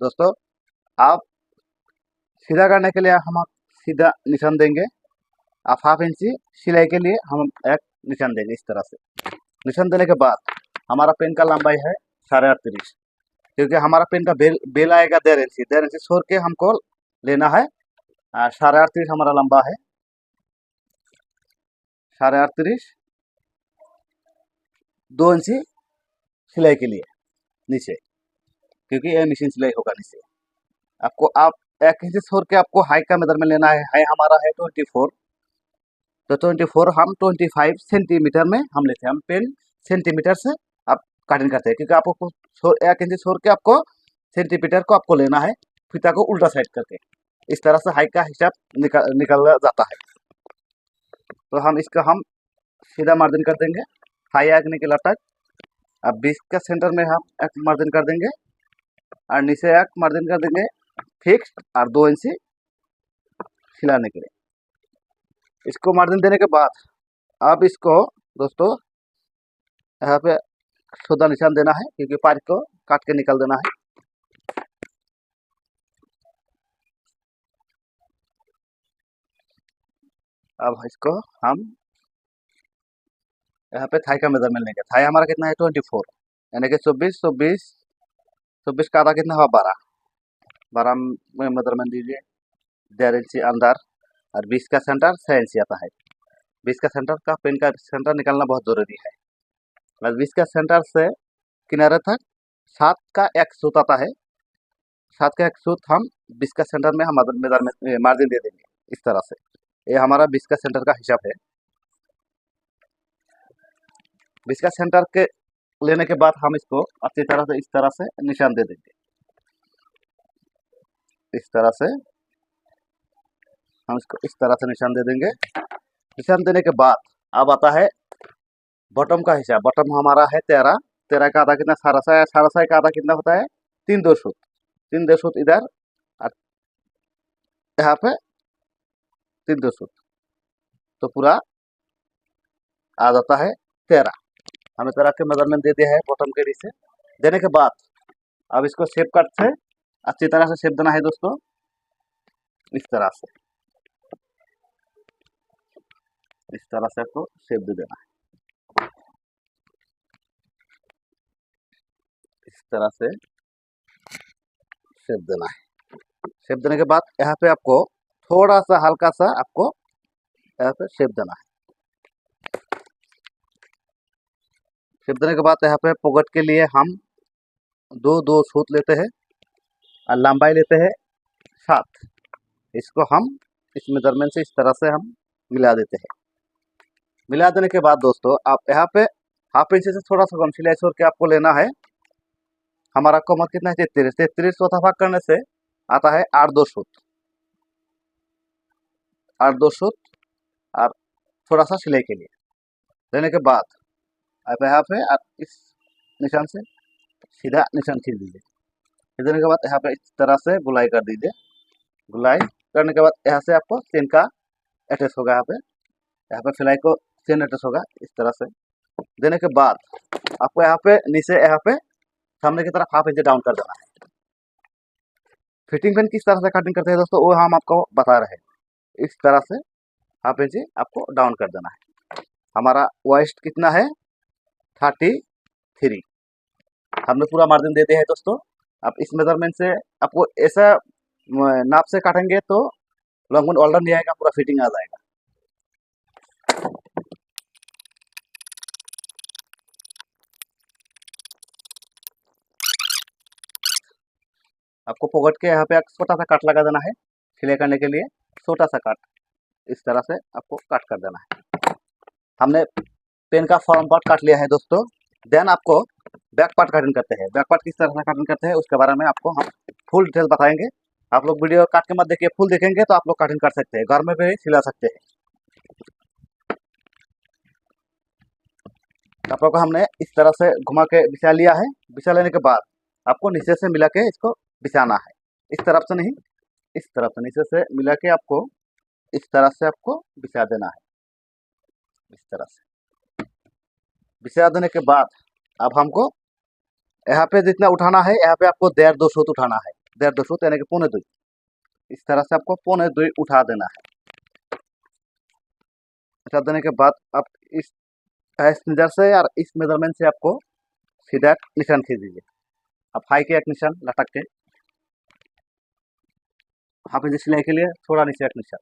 दोस्तों, आप सीधा करने के लिए हम सीधा निशान देंगे। आप 1/2 इंची सिलाई के लिए हम एक निशान देंगे इस तरह से। निशान देने के बाद हमारा पेन का लंबाई है 38.5, क्योंकि हमारा पेन का बेल आएगा 1.5 इंची। 1.5 इंची छोड़ के हमको लेना है। 38.5 हमारा लंबा है। 38.5 2 इंची सिलाई के लिए नीचे, क्योंकि ये मशीन सिलाई होगा नीचे। आपको आप 1 इंची छोड़ के आपको हाइट का मेजरमेंट लेना है। हाइट हमारा है 24, तो 24 हम 25 सेंटीमीटर में हम लेते हैं। हम पेन सेंटीमीटर से आप कटिंग करते हैं, क्योंकि आपको 1 इंची छोड़ के आपको सेंटीमीटर को आपको लेना है, फीता को उल्टा साइड करके। इस तरह से हाइट का हिसाब निकल जाता है। तो हम इसका हम सीधा मार्जिन कर देंगे। हाई आगने के लटक अब 20 का सेंटर में हम एक मार्जिन कर देंगे और नीचे एक मार्जिन कर देंगे फिक्स, और 2 इंची सिलाने के लिए। इसको मार्जिन देने के बाद अब इसको दोस्तों यहाँ पे सीधा निशान देना है, क्योंकि पार्ट को काट के निकाल देना है। अब इसको हम यहाँ पे थाई का मेजरमेंट लेंगे। थाई हमारा कितना है 24, यानी कि 24 का आधा कितना हुआ 12 में मेजरमेंट दीजिए। 1.5 इंची अंदर और 20 का सेंटर 6 इंची आता है। 20 का सेंटर का पेन का सेंटर निकालना बहुत ज़रूरी है। और 20 का सेंटर से किनारे तक 7 का एक सूत आता है। 7 का एक सूत हम 20 का सेंटर में हम मेजरमेंट मार्जिन दे देंगे इस तरह से। ये हमारा 20 का सेंटर का हिसाब है। 20 का सेंटर के लेने के बाद हम इसको अच्छी तरह से इस तरह से निशान दे देंगे। इस तरह से हम इसको इस तरह से निशान दे देंगे। निशान देने के बाद अब आता है बॉटम का हिसाब। बॉटम हमारा है 13 का आधा कितना 6.5 का आधा कितना होता है 3 2 सूत। 3 2 सूत इधर और यहाँ पे 3 2 सूत, तो पूरा आ जाता है 13। हमने 13 के मेजरमेंट दे दिया है बॉटम के नीचे। देने के बाद अब इसको शेप कट से अच्छी तरह से शेप देना है दोस्तों। इस तरह से आपको शेप दे देना है। इस तरह से शेप देना है। शेप देने के बाद यहाँ पे आपको थोड़ा सा हल्का सा आपको यहाँ पे शेप देना है। शेप देने के बाद यहाँ पे पॉकेट के लिए हम 2 सूत लेते हैं और लंबाई लेते हैं 7। इसको हम इस मेजरमेंट से इस तरह से हम मिला देते हैं। मिला देने के बाद दोस्तों आप यहाँ पे 1/2 इंची से थोड़ा सा कम सिलाई छोड़ के आपको लेना है। हमारा कमर कितना है 33। चौथा भाग करने से आता है 8 2 सूत। 8 2 सूत और थोड़ा सा सिलाई के लिए लेने के बाद आप यहाँ पे आप इस निशान से सीधा निशान खींच दीजिए। खींचने के बाद यहाँ पे इस तरह से गुलाई कर दीजिए। गुलाई करने के बाद यहाँ से आपको चेन का अटैच होगा। यहाँ पे सिलाई को चेन अटैच होगा इस तरह से। देने के बाद आपको यहाँ पे नीचे यहाँ पे सामने की तरफ 1/2 इंच डाउन कर देना है। फिटिंग पेन किस तरह से कटिंग करते हैं दोस्तों वो हम आपको बता रहे हैं। इस तरह से 1/2 इंच आपको डाउन कर देना है। हमारा वेस्ट कितना है 33। हमने पूरा मार्जिन दे दिया है दोस्तों। आप इस मेजरमेंट से आपको ऐसा नाप से काटेंगे तो लॉन्ग ऑर्डर नहीं आएगा, पूरा फिटिंग आ जाएगा। आपको पॉकेट के यहाँ पे एक छोटा सा काट लगा देना है सिलाई करने के लिए। छोटा सा काट इस तरह से आपको काट कर देना है। हमने पेन का फ्रंट पार्ट काट लिया है दोस्तों। देन आपको बैक पार्ट कटिंग करते हैं। बैक पार्ट किस तरह से कटिंग करते हैं उसके बारे में आपको हम फुल डिटेल बताएंगे। आप लोग वीडियो काट के मत देखिए, फुल देखेंगे तो आप लोग कटिंग कर सकते हैं, घर में भी सिला सकते हैं। कपड़ों को हमने इस तरह से घुमा के बिछा लिया है। बिछा लेने के बाद आपको नीचे से मिला के इसको बिछाना है। इस तरफ से नहीं, इस तरफ से नीचे से मिला के आपको इस तरह से आपको बिछा देना है। इस तरह से बिछा देने के बाद अब हमको यहाँ पे जितना उठाना है, यहाँ पे आपको 1.5 2 सूत उठाना है। 1.5 फुट यानी कि 1.25। इस तरह से आपको 1.25 उठा देना है। उठा देने के बाद आप इस मेजर से और इस मेजरमेंट से आपको सीधा निशान खींच दीजिए। अब हाई के एक निशान लटक के, हाफ इंच सिलाई के लिए थोड़ा नीचे एक निशान,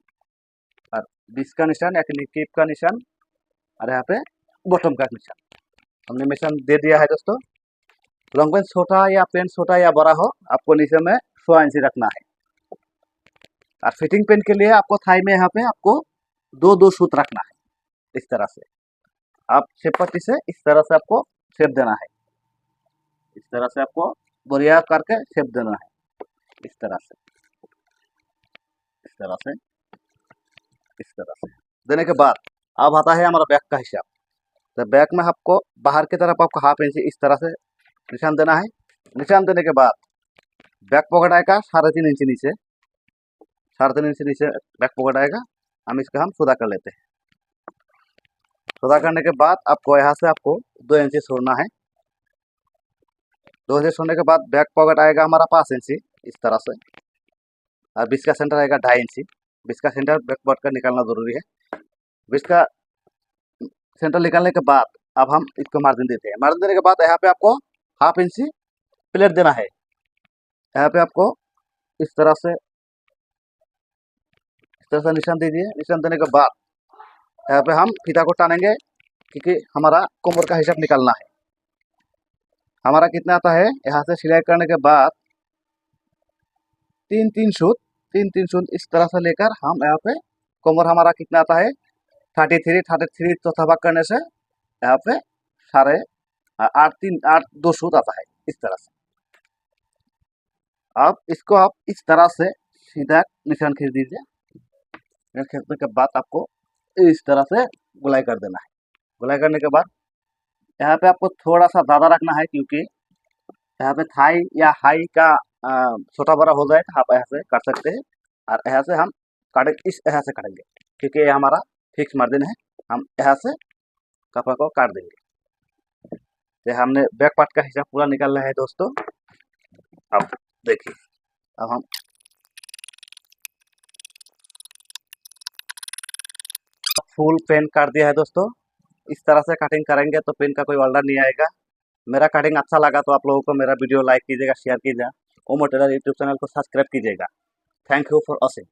और 20 का निशान यानी कीप का निशान, और यहाँ पे बॉटम का निशान हमने निशान दे दिया है दोस्तों। लॉन्ग पेंट छोटा या पेंट छोटा या बड़ा हो, आपको नीचे में 6 इंच रखना है। और फिटिंग पेंट के लिए आपको थाई में यहाँ पे आपको 2 सूत रखना है। इस तरह से आप शेप पट्टी से इस तरह से आपको शेप देना है। इस तरह से आपको बढ़िया करके शेप देना है। इस तरह से, इस तरह से, इस तरह से देने के बाद अब आता है हमारा बैक का हिसाब। तो बैक में आपको बाहर की तरफ आपको हाफ इंच इस तरह से निशान देना है। निशान देने के बाद बैक पॉकेट आएगा 3.5 इंच नीचे, 3.5 इंच नीचे बैक पॉकेट आएगा। हम इसका सुधा कर लेते हैं। सुधा करने के बाद आपको यहाँ से आपको 2 इंच छोड़ना है। 2 इंच छोड़ने के बाद बैक पॉकेट आएगा हमारा 5 इंच इस तरह से, और 20 का सेंटर आएगा 2.5 इंच। 20 का सेंटर बैक पॉकेट का निकालना जरूरी है। 20 का सेंटर निकालने के बाद अब हम इसको मार्जिन देते हैं। मार्जिन देने के बाद यहाँ पे आपको हाफ इंच प्लेट देना है। यहाँ पे आपको इस तरह से निशान दीजिए। निशान देने के बाद यहाँ पे हम फीता को टानेंगे, क्योंकि हमारा कमर का हिसाब निकालना है। हमारा कितना आता है, यहाँ से सिलाई करने के बाद 3 सूत इस तरह से लेकर हम यहाँ पे कमर हमारा कितना आता है 33 चौथा भाग करने से यहाँ पे 8.5 सूत आता है। इस तरह से अब इसको आप इस तरह से सीधा निशान खींच दीजिए। खींचने के बाद आपको इस तरह से गुलाई कर देना है। गुलाई करने के बाद यहाँ पे आपको थोड़ा सा ज़्यादा रखना है, क्योंकि यहाँ पे थाई या हाई का छोटा बड़ा हो जाए तो आप यहाँ से काट सकते हैं। और यहाँ से हम इस यहाँ से काटेंगे, क्योंकि ये हमारा फिक्स मार्जिन है। हम यहाँ से कपड़ा को काट देंगे। तो हमने बैक पार्ट का हिसाब पूरा निकालना है दोस्तों। अब देखिए, अब हम फुल पेन काट दिया है दोस्तों। इस तरह से कटिंग करेंगे तो पेन का कोई ऑर्डर नहीं आएगा। मेरा कटिंग अच्छा लगा तो आप लोगों को मेरा वीडियो लाइक कीजिएगा, शेयर कीजिएगा। ओमो टेलर यूट्यूब चैनल को सब्सक्राइब कीजिएगा। Thank you for watching.